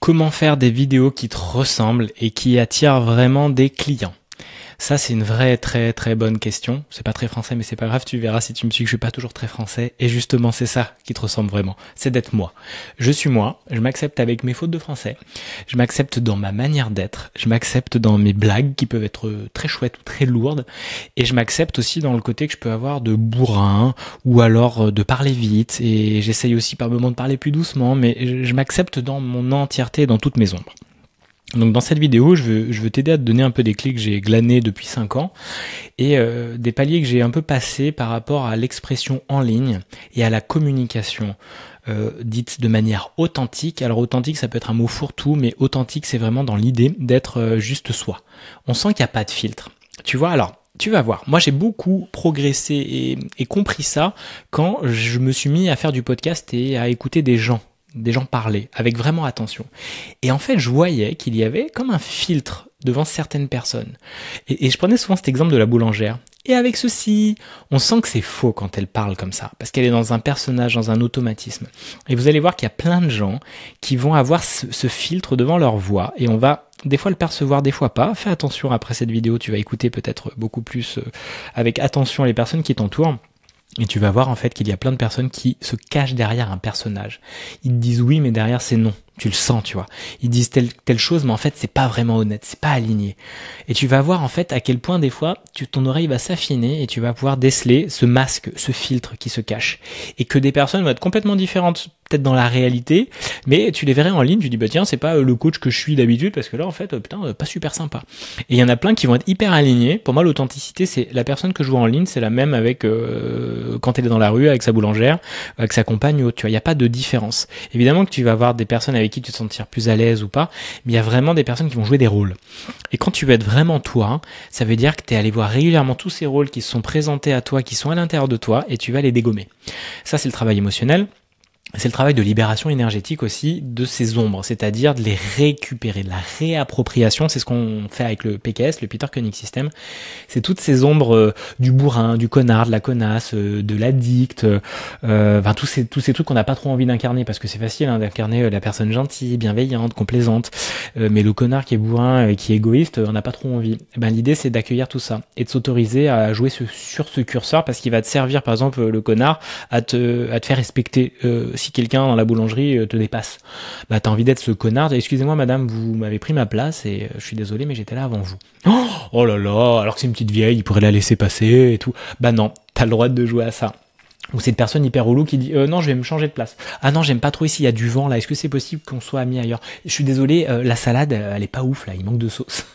Comment faire des vidéos qui te ressemblent et qui attirent vraiment des clients? Ça, c'est une vraie très très bonne question. C'est pas très français, mais c'est pas grave, tu verras si tu me suis que je suis pas toujours très français. Et justement, c'est ça qui te ressemble vraiment. C'est d'être moi. Je suis moi, je m'accepte avec mes fautes de français. Je m'accepte dans ma manière d'être. Je m'accepte dans mes blagues qui peuvent être très chouettes ou très lourdes. Et je m'accepte aussi dans le côté que je peux avoir de bourrin ou alors de parler vite. Et j'essaye aussi par moments de parler plus doucement, mais je m'accepte dans mon entièreté, dans toutes mes ombres. Donc dans cette vidéo, je veux t'aider à te donner un peu des clés que j'ai glanées depuis 5 ans et des paliers que j'ai un peu passés par rapport à l'expression en ligne et à la communication dite de manière authentique. Alors authentique, ça peut être un mot fourre-tout, mais authentique, c'est vraiment dans l'idée d'être juste soi. On sent qu'il n'y a pas de filtre. Tu vois, alors tu vas voir. Moi, j'ai beaucoup progressé et compris ça quand je me suis mis à faire du podcast et à écouter des gens parler avec vraiment attention. Et en fait, je voyais qu'il y avait comme un filtre devant certaines personnes. Et je prenais souvent cet exemple de la boulangère. Et avec ceci, on sent que c'est faux quand elle parle comme ça, parce qu'elle est dans un personnage, dans un automatisme. Et vous allez voir qu'il y a plein de gens qui vont avoir ce filtre devant leur voix, et on va des fois le percevoir, des fois pas. Fais attention après cette vidéo, tu vas écouter peut-être beaucoup plus avec attention les personnes qui t'entourent. Et tu vas voir en fait qu'il y a plein de personnes qui se cachent derrière un personnage. Ils te disent oui, mais derrière c'est non. Tu le sens, tu vois. Ils disent telle chose, mais en fait c'est pas vraiment honnête, c'est pas aligné. Et tu vas voir en fait à quel point des fois ton oreille va s'affiner et tu vas pouvoir déceler ce masque, ce filtre qui se cache. Et que des personnes vont être complètement différentes peut-être dans la réalité, mais tu les verrais en ligne, tu dis bah tiens c'est pas le coach que je suis d'habitude parce que là en fait putain pas super sympa. Et il y en a plein qui vont être hyper alignés. Pour moi l'authenticité c'est la personne que je vois en ligne, c'est la même avec quand elle est dans la rue avec sa boulangère, avec sa compagne ou autre, tu vois, il y a pas de différence. Évidemment que tu vas avoir des personnes avec qui tu te sentir plus à l'aise ou pas, mais il y a vraiment des personnes qui vont jouer des rôles. Et quand tu veux être vraiment toi, ça veut dire que tu es allé voir régulièrement tous ces rôles qui se sont présentés à toi, qui sont à l'intérieur de toi et tu vas les dégommer. Ça c'est le travail émotionnel. C'est le travail de libération énergétique aussi de ces ombres, c'est-à-dire de les récupérer, de la réappropriation. C'est ce qu'on fait avec le PKS, le Peter Koenig System. C'est toutes ces ombres du bourrin, du connard, de la connasse, de l'addict, enfin tous ces trucs qu'on n'a pas trop envie d'incarner parce que c'est facile d'incarner la personne gentille, bienveillante, complaisante, mais le connard qui est bourrin, qui est égoïste, on n'a pas trop envie. Et ben l'idée c'est d'accueillir tout ça et de s'autoriser à jouer sur ce curseur parce qu'il va te servir, par exemple le connard, à te faire respecter. Si quelqu'un dans la boulangerie te dépasse, bah t'as envie d'être ce connard. Excusez-moi madame, vous m'avez pris ma place et je suis désolé mais j'étais là avant vous. Oh là là, alors que c'est une petite vieille, il pourrait la laisser passer et tout. Bah non, t'as le droit de jouer à ça. Ou cette personne hyper relou qui dit non je vais me changer de place. Ah non j'aime pas trop ici, il y a du vent là, est-ce que c'est possible qu'on soit amis ailleurs? Je suis désolé, la salade elle est pas ouf là, il manque de sauce.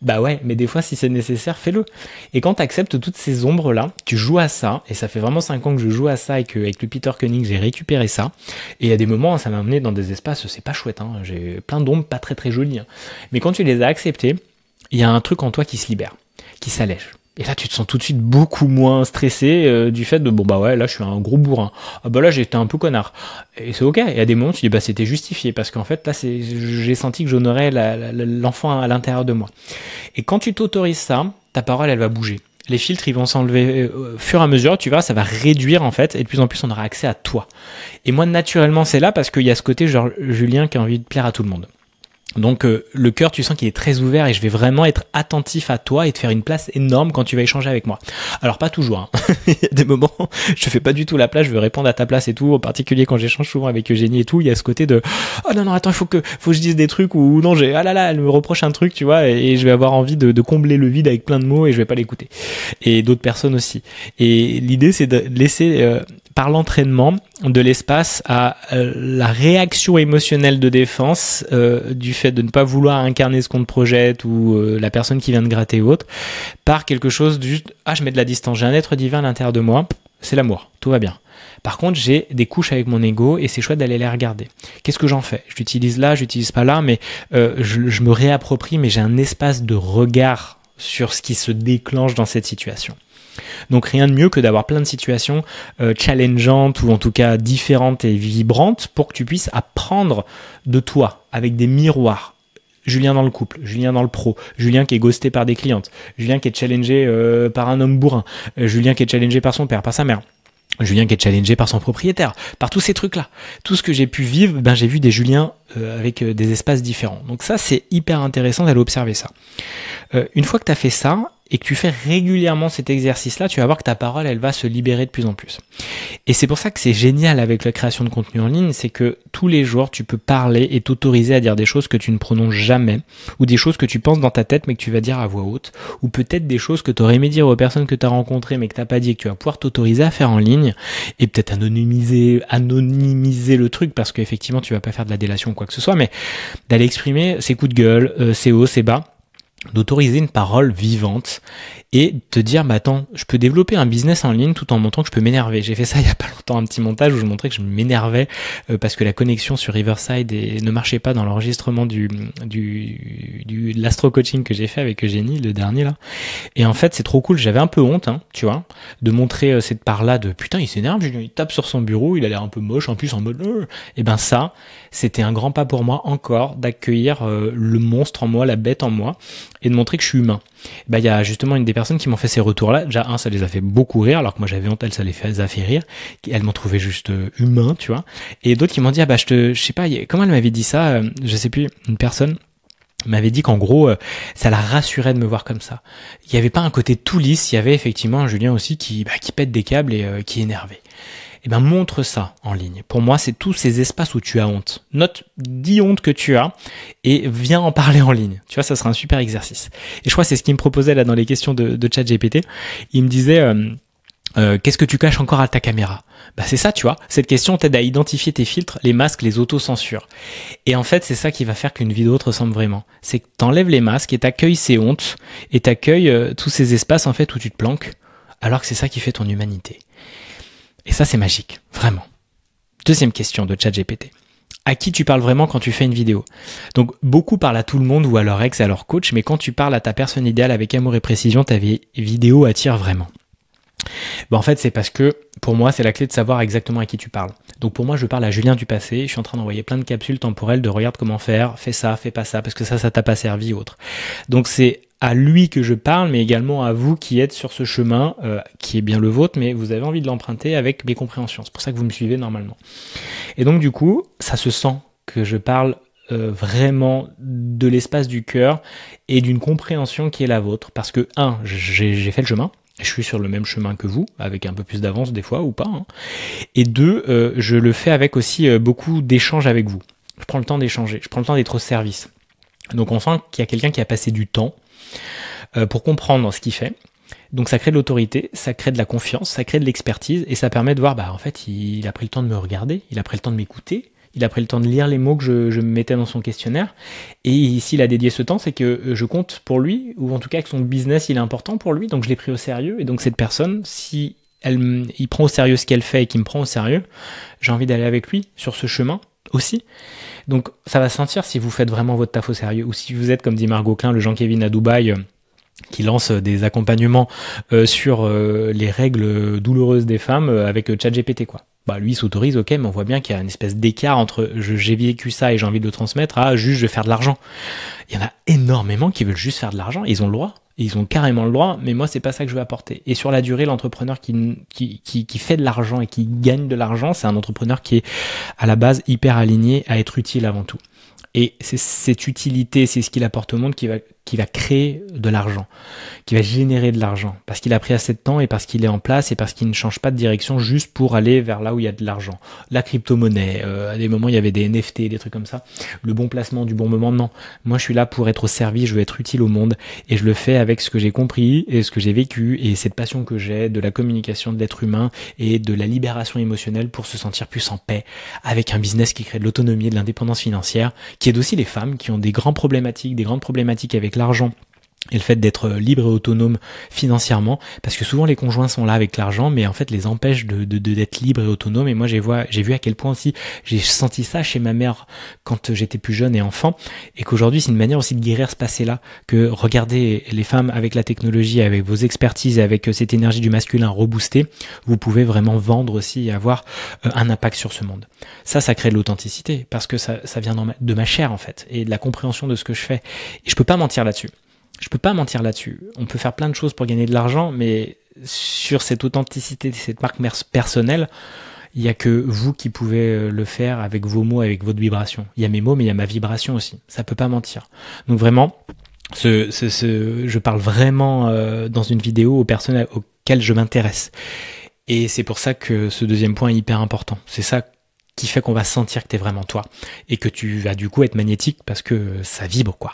Bah ouais, mais des fois si c'est nécessaire fais-le. Et quand tu acceptes toutes ces ombres là, tu joues à ça, et ça fait vraiment 5 ans que je joue à ça et qu'avec le Peter Koenig j'ai récupéré ça. Et il y a des moments ça m'a amené dans des espaces, c'est pas chouette, hein. J'ai plein d'ombres pas très très jolies. Hein. Mais quand tu les as acceptées, il y a un truc en toi qui se libère, qui s'allège. Et là, tu te sens tout de suite beaucoup moins stressé du fait de bon bah ouais, là je suis un gros bourrin. Ah bah là j'étais un peu connard. Et c'est ok. Et à des moments tu dis bah c'était justifié parce qu'en fait là j'ai senti que j'honorais l'enfant à l'intérieur de moi. Et quand tu t'autorises ça, ta parole elle va bouger. Les filtres ils vont s'enlever au fur et à mesure, tu vois, ça va réduire en fait et de plus en plus on aura accès à toi. Et moi naturellement c'est là parce qu'il y a ce côté genre Julien qui a envie de plaire à tout le monde. Donc le cœur, tu sens qu'il est très ouvert et je vais vraiment être attentif à toi et te faire une place énorme quand tu vas échanger avec moi. Alors pas toujours, hein. Il y a des moments, je fais pas du tout la place, je veux répondre à ta place et tout, en particulier quand j'échange souvent avec Eugénie et tout, il y a ce côté de oh non attends, il faut que je dise des trucs ou non, ah là là, elle me reproche un truc, tu vois, et je vais avoir envie de combler le vide avec plein de mots et je vais pas l'écouter. Et d'autres personnes aussi. Et l'idée c'est de laisser par l'entraînement de l'espace à la réaction émotionnelle de défense du fait de ne pas vouloir incarner ce qu'on te projette ou la personne qui vient de gratter ou autre, par quelque chose de juste je mets de la distance, j'ai un être divin à l'intérieur de moi, c'est l'amour, tout va bien. Par contre, j'ai des couches avec mon ego et c'est chouette d'aller les regarder. Qu'est-ce que j'en fais? Je l'utilise là, je l'utilise pas là, mais je me réapproprie, mais j'ai un espace de regard sur ce qui se déclenche dans cette situation. Donc rien de mieux que d'avoir plein de situations challengeantes ou en tout cas différentes et vibrantes pour que tu puisses apprendre de toi avec des miroirs. Julien dans le couple, Julien dans le pro, Julien qui est ghosté par des clientes, Julien qui est challengé par un homme bourrin, Julien qui est challengé par son père, par sa mère. Julien qui est challengé par son propriétaire, par tous ces trucs-là. Tout ce que j'ai pu vivre, j'ai vu des Juliens avec des espaces différents. Donc ça, c'est hyper intéressant d'aller observer ça. Une fois que tu as fait ça, et que tu fais régulièrement cet exercice-là, tu vas voir que ta parole, elle va se libérer de plus en plus. Et c'est pour ça que c'est génial avec la création de contenu en ligne, c'est que tous les jours, tu peux parler et t'autoriser à dire des choses que tu ne prononces jamais, ou des choses que tu penses dans ta tête mais que tu vas dire à voix haute, ou peut-être des choses que tu aurais aimé dire aux personnes que tu as rencontrées mais que tu n'as pas dit et que tu vas pouvoir t'autoriser à faire en ligne, et peut-être anonymiser le truc parce qu'effectivement, tu vas pas faire de la délation ou quoi que ce soit, mais d'aller exprimer ses coups de gueule, ses hauts, ses bas, d'autoriser une parole vivante et te dire attends, je peux développer un business en ligne tout en montrant que je peux m'énerver. J'ai fait ça il y a pas longtemps, un petit montage où je montrais que je m'énervais parce que la connexion sur Riverside ne marchait pas dans l'enregistrement de l'astro-coaching que j'ai fait avec Eugénie, le dernier là. Et en fait c'est trop cool, j'avais un peu honte tu vois, de montrer cette part-là de putain il s'énerve, il tape sur son bureau, il a l'air un peu moche, en plus en mode et ça, c'était un grand pas pour moi encore d'accueillir le monstre en moi, la bête en moi, et de montrer que je suis humain. Il y a justement une des personnes qui m'ont fait ces retours-là. Déjà, ça les a fait beaucoup rire, alors que moi j'avais honte, ça les a fait rire. Elles m'ont trouvé juste humain, tu vois. Et d'autres qui m'ont dit, je sais pas, comment elle m'avait dit ça, je sais plus, une personne m'avait dit qu'en gros, ça la rassurait de me voir comme ça. Il y avait pas un côté tout lisse, il y avait effectivement un Julien aussi qui pète des câbles et qui est énervé. Montre ça en ligne. Pour moi, c'est tous ces espaces où tu as honte. Note 10 hontes que tu as et viens en parler en ligne. Tu vois, ça sera un super exercice. Et je crois que c'est ce qu'il me proposait là dans les questions de ChatGPT. Il me disait qu'est-ce que tu caches encore à ta caméra ? C'est ça, tu vois. Cette question t'aide à identifier tes filtres, les masques, les autocensures. Et en fait, c'est ça qui va faire qu'une vidéo te ressemble vraiment. C'est que t'enlèves les masques et t'accueilles ces hontes et t'accueilles tous ces espaces en fait où tu te planques, alors que c'est ça qui fait ton humanité. Et ça, c'est magique, vraiment. Deuxième question de ChatGPT. À qui tu parles vraiment quand tu fais une vidéo ? Donc, beaucoup parlent à tout le monde ou à leur ex et à leur coach, mais quand tu parles à ta personne idéale avec amour et précision, ta vidéo attire vraiment. En fait, c'est parce que, pour moi, c'est la clé de savoir exactement à qui tu parles. Donc, pour moi, je parle à Julien du passé, je suis en train d'envoyer plein de capsules temporelles de regarde comment faire, fais ça, fais pas ça, parce que ça t'a pas servi ou autre. Donc, c'est à lui que je parle, mais également à vous qui êtes sur ce chemin, qui est bien le vôtre, mais vous avez envie de l'emprunter avec mes compréhensions. C'est pour ça que vous me suivez normalement. Et donc du coup, ça se sent que je parle vraiment de l'espace du cœur et d'une compréhension qui est la vôtre. Parce que, j'ai fait le chemin, je suis sur le même chemin que vous, avec un peu plus d'avance des fois ou pas. Et deux, je le fais avec aussi beaucoup d'échanges avec vous. Je prends le temps d'échanger, je prends le temps d'être au service. Donc on sent qu'il y a quelqu'un qui a passé du temps pour comprendre ce qu'il fait. Donc ça crée de l'autorité, ça crée de la confiance, ça crée de l'expertise et ça permet de voir, en fait, il a pris le temps de me regarder, il a pris le temps de m'écouter, il a pris le temps de lire les mots que je me mettais dans son questionnaire. Et s'il a dédié ce temps, c'est que je compte pour lui, ou en tout cas que son business, il est important pour lui, donc je l'ai pris au sérieux. Et donc cette personne, si il prend au sérieux ce qu'elle fait et qu'il me prend au sérieux, j'ai envie d'aller avec lui sur ce chemin aussi. Donc ça va se sentir si vous faites vraiment votre taf au sérieux, ou si vous êtes, comme dit Margot Klein, le Jean-Kevin à Dubaï, qui lance des accompagnements sur les règles douloureuses des femmes avec ChatGPT, quoi. Lui il s'autorise, ok, mais on voit bien qu'il y a une espèce d'écart entre j'ai vécu ça et j'ai envie de le transmettre à juste je veux faire de l'argent. Il y en a énormément qui veulent juste faire de l'argent, ils ont le droit, ils ont carrément le droit, mais moi c'est pas ça que je veux apporter. Et sur la durée, l'entrepreneur qui fait de l'argent et qui gagne de l'argent, c'est un entrepreneur qui est à la base hyper aligné à être utile avant tout. Et c'est cette utilité, c'est ce qu'il apporte au monde qui va créer de l'argent, qui va générer de l'argent, parce qu'il a pris assez de temps et parce qu'il est en place et parce qu'il ne change pas de direction juste pour aller vers là où il y a de l'argent. La crypto-monnaie, à des moments il y avait des NFT, des trucs comme ça, le bon placement du bon moment, non. Moi je suis là pour être au service, je veux être utile au monde et je le fais avec ce que j'ai compris et ce que j'ai vécu et cette passion que j'ai de la communication de l'être humain et de la libération émotionnelle pour se sentir plus en paix avec un business qui crée de l'autonomie et de l'indépendance financière, qui aide aussi les femmes qui ont des grandes problématiques avec l'argent et le fait d'être libre et autonome financièrement, parce que souvent les conjoints sont là avec l'argent, mais en fait les empêchent d'être libre et autonome. Et moi j'ai vu à quel point aussi j'ai senti ça chez ma mère quand j'étais plus jeune et enfant, et qu'aujourd'hui c'est une manière aussi de guérir ce passé-là, que regardez les femmes avec la technologie, avec vos expertises, avec cette énergie du masculin reboostée, vous pouvez vraiment vendre aussi et avoir un impact sur ce monde. Ça crée de l'authenticité, parce que ça vient de ma chair en fait, et de la compréhension de ce que je fais. Et je peux pas mentir là-dessus. Je peux pas mentir là-dessus. On peut faire plein de choses pour gagner de l'argent, mais sur cette authenticité, cette marque personnelle, il y a que vous qui pouvez le faire avec vos mots, avec votre vibration. Il y a mes mots, mais il y a ma vibration aussi. Ça peut pas mentir. Donc vraiment, je parle vraiment dans une vidéo aux personnes auxquelles je m'intéresse. Et c'est pour ça que ce deuxième point est hyper important. C'est ça qui fait qu'on va sentir que t'es vraiment toi et que tu vas du coup être magnétique parce que ça vibre, quoi.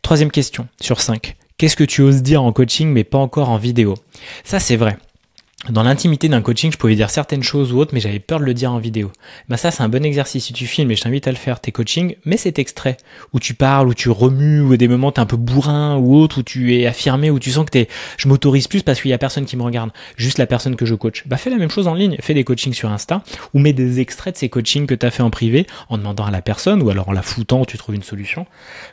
Troisième question sur 5. Qu'est-ce que tu oses dire en coaching mais pas encore en vidéo? Ça, c'est vrai. Dans l'intimité d'un coaching, je pouvais dire certaines choses ou autres, mais j'avais peur de le dire en vidéo. Ben ça, c'est un bon exercice. Si tu filmes, et je t'invite à le faire, tes coachings, mets cet extrait où tu parles, où tu remues, où des moments t'es un peu bourrin ou autre, où tu es affirmé, où tu sens que je m'autorise plus parce qu'il y a personne qui me regarde, juste la personne que je coach. Bah, fais la même chose en ligne. Fais des coachings sur Insta ou mets des extraits de ces coachings que t'as fait en privé en demandant à la personne ou alors en la foutant où tu trouves une solution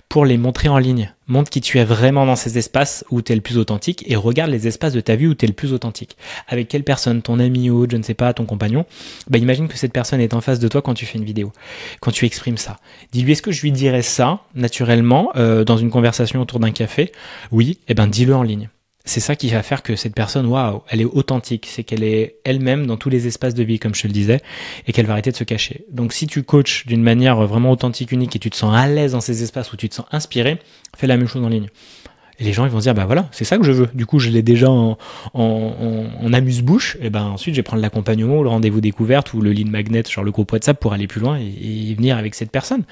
pour les montrer en ligne. Montre qui tu es vraiment dans ces espaces où tu es le plus authentique et regarde les espaces de ta vie où tu es le plus authentique. Avec quelle personne, ton ami ou autre, je ne sais pas, ton compagnon, bah imagine que cette personne est en face de toi quand tu fais une vidéo, quand tu exprimes ça. Dis-lui, est-ce que je lui dirais ça naturellement dans une conversation autour d'un café? Oui, et ben dis-le en ligne. C'est ça qui va faire que cette personne, waouh, elle est authentique, c'est qu'elle est elle-même dans tous les espaces de vie, comme je te le disais, et qu'elle va arrêter de se cacher. Donc si tu coaches d'une manière vraiment authentique, unique, et tu te sens à l'aise dans ces espaces où tu te sens inspiré, fais la même chose en ligne. Et les gens ils vont se dire bah voilà, c'est ça que je veux. Du coup, je l'ai déjà en amuse-bouche. Et ben ensuite, je vais prendre l'accompagnement, ou le rendez-vous découverte ou le lead magnet, genre le groupe WhatsApp pour aller plus loin et venir avec cette personne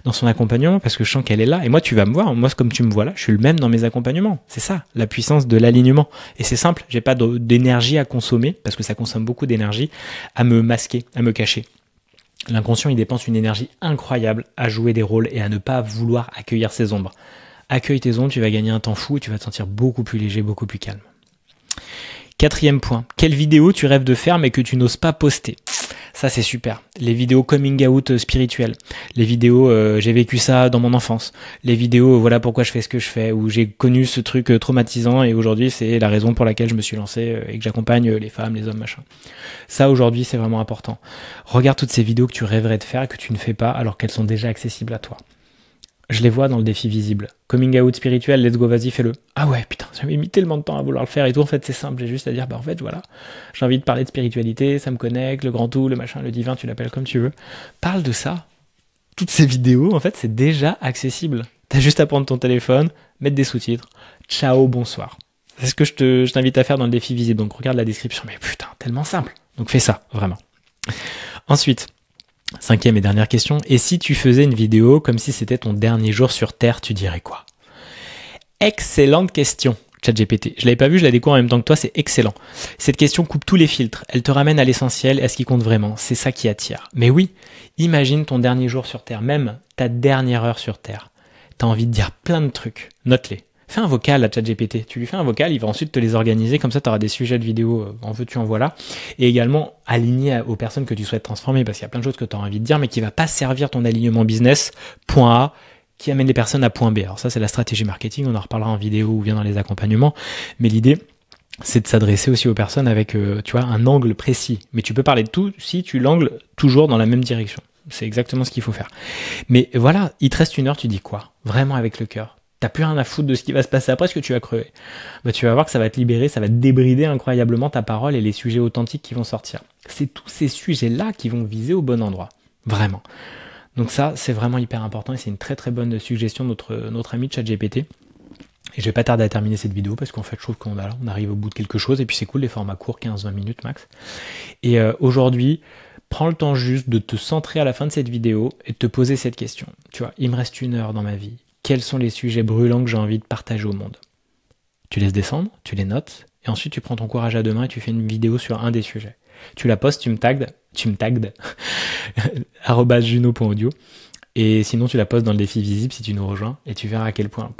dans son accompagnement parce que je sens qu'elle est là. Et moi, tu vas me voir. Moi, comme tu me vois là, je suis le même dans mes accompagnements. C'est ça, la puissance de l'alignement. Et c'est simple. J'ai pas d'énergie à consommer parce que ça consomme beaucoup d'énergie à me masquer, à me cacher. L'inconscient, il dépense une énergie incroyable à jouer des rôles et à ne pas vouloir accueillir ses ombres. Accueille tes ombres, tu vas gagner un temps fou et tu vas te sentir beaucoup plus léger, beaucoup plus calme. Quatrième point, quelle vidéo tu rêves de faire mais que tu n'oses pas poster? Ça, c'est super. Les vidéos coming out spirituelles. Les vidéos j'ai vécu ça dans mon enfance. Les vidéos voilà pourquoi je fais ce que je fais, où j'ai connu ce truc traumatisant et aujourd'hui c'est la raison pour laquelle je me suis lancé et que j'accompagne les femmes, les hommes, machin. Ça aujourd'hui c'est vraiment important. Regarde toutes ces vidéos que tu rêverais de faire et que tu ne fais pas alors qu'elles sont déjà accessibles à toi. Je les vois dans le défi visible. Coming out spirituel, let's go, vas-y, fais-le. Ah ouais, putain, j'avais mis tellement de temps à vouloir le faire et tout. En fait, c'est simple, j'ai juste à dire, bah en fait, voilà, j'ai envie de parler de spiritualité, ça me connecte, le grand tout, le machin, le divin, tu l'appelles comme tu veux. Parle de ça. Toutes ces vidéos, en fait, c'est déjà accessible. T'as juste à prendre ton téléphone, mettre des sous-titres. Ciao, bonsoir. C'est ce que je t'invite à faire dans le défi visible. Donc, regarde la description. Mais putain, tellement simple. Donc, fais ça, vraiment. Ensuite, cinquième et dernière question, et si tu faisais une vidéo comme si c'était ton dernier jour sur Terre, tu dirais quoi? Excellente question, ChatGPT. Je l'avais pas vu, je la découvre en même temps que toi, c'est excellent. Cette question coupe tous les filtres, elle te ramène à l'essentiel, à ce qui compte vraiment, c'est ça qui attire. Mais oui, imagine ton dernier jour sur Terre, même ta dernière heure sur Terre. T'as envie de dire plein de trucs, note-les. Fais un vocal à ChatGPT. Tu lui fais un vocal, il va ensuite te les organiser, comme ça tu auras des sujets de vidéo en veux-tu, en voilà. Et également aligné aux personnes que tu souhaites transformer, parce qu'il y a plein de choses que tu as envie de dire, mais qui va pas servir ton alignement business, point A, qui amène les personnes à point B. Alors ça, c'est la stratégie marketing, on en reparlera en vidéo ou bien dans les accompagnements. Mais l'idée, c'est de s'adresser aussi aux personnes avec, tu vois, un angle précis. Mais tu peux parler de tout si tu l'angles toujours dans la même direction. C'est exactement ce qu'il faut faire. Mais voilà, il te reste une heure, tu dis quoi? Vraiment avec le cœur. T'as plus rien à foutre de ce qui va se passer après, ce que tu vas crever. Bah, tu vas voir que ça va te libérer, ça va te débrider incroyablement ta parole et les sujets authentiques qui vont sortir. C'est tous ces sujets-là qui vont viser au bon endroit. Vraiment. Donc ça, c'est vraiment hyper important et c'est une très très bonne suggestion de notre ami ChatGPT. Et je vais pas tarder à terminer cette vidéo parce qu'en fait, je trouve qu'on arrive au bout de quelque chose et puis c'est cool, les formats courts, 15-20 minutes max. Et aujourd'hui, prends le temps juste de te centrer à la fin de cette vidéo et de te poser cette question. Tu vois, il me reste une heure dans ma vie. Quels sont les sujets brûlants que j'ai envie de partager au monde? Tu laisses descendre, tu les notes, et ensuite tu prends ton courage à deux mains et tu fais une vidéo sur un des sujets. Tu la postes, tu me tags, @juno.audio, et sinon tu la postes dans le défi visible si tu nous rejoins, et tu verras à quel point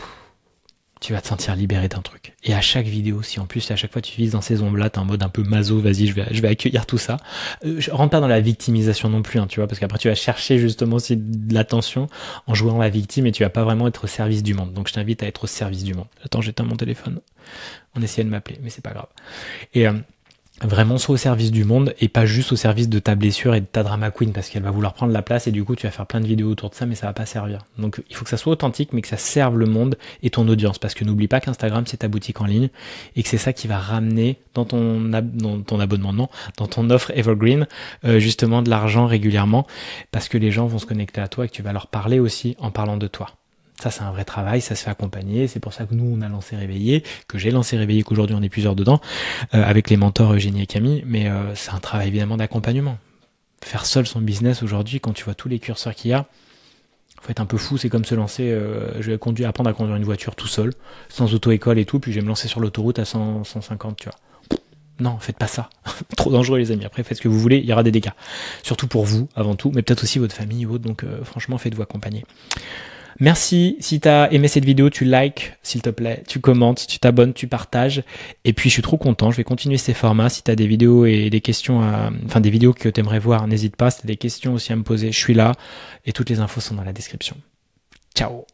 tu vas te sentir libéré d'un truc. Et à chaque vidéo, si en plus à chaque fois tu vises dans ces ombres-là, t'es en mode un peu maso, vas-y, je vais accueillir tout ça. Je rentre pas dans la victimisation non plus, hein, tu vois, parce qu'après tu vas chercher justement aussi de l'attention en jouant la victime et tu vas pas vraiment être au service du monde. Donc je t'invite à être au service du monde. Attends, j'éteins mon téléphone. On essayait de m'appeler, mais c'est pas grave. Et Vraiment, sois au service du monde et pas juste au service de ta blessure et de ta drama queen parce qu'elle va vouloir prendre la place et du coup tu vas faire plein de vidéos autour de ça mais ça va pas servir. Donc il faut que ça soit authentique mais que ça serve le monde et ton audience parce que n'oublie pas qu'Instagram c'est ta boutique en ligne et que c'est ça qui va ramener dans ton abonnement, non, dans ton offre Evergreen justement de l'argent régulièrement parce que les gens vont se connecter à toi et que tu vas leur parler aussi en parlant de toi. Ça, c'est un vrai travail, ça se fait accompagner. C'est pour ça que nous, on a lancé Réveillé, que j'ai lancé Réveillé, qu'aujourd'hui, on est plusieurs dedans, avec les mentors Eugénie et Camille. Mais c'est un travail évidemment d'accompagnement. Faire seul son business aujourd'hui, quand tu vois tous les curseurs qu'il y a, faut être un peu fou. C'est comme se lancer. Je vais apprendre à conduire une voiture tout seul, sans auto-école et tout, puis je vais me lancer sur l'autoroute à 100, 150, tu vois. Non, faites pas ça. Trop dangereux, les amis. Après, faites ce que vous voulez, il y aura des dégâts. Surtout pour vous, avant tout, mais peut-être aussi votre famille ou autre. Donc, franchement, faites-vous accompagner. Merci, si tu as aimé cette vidéo, tu likes, s'il te plaît, tu commentes, tu t'abonnes, tu partages. Et puis je suis trop content, je vais continuer ces formats. Si tu as des vidéos et des questions, enfin des vidéos que tu aimerais voir, n'hésite pas. Si tu as des questions aussi à me poser, je suis là. Et toutes les infos sont dans la description. Ciao!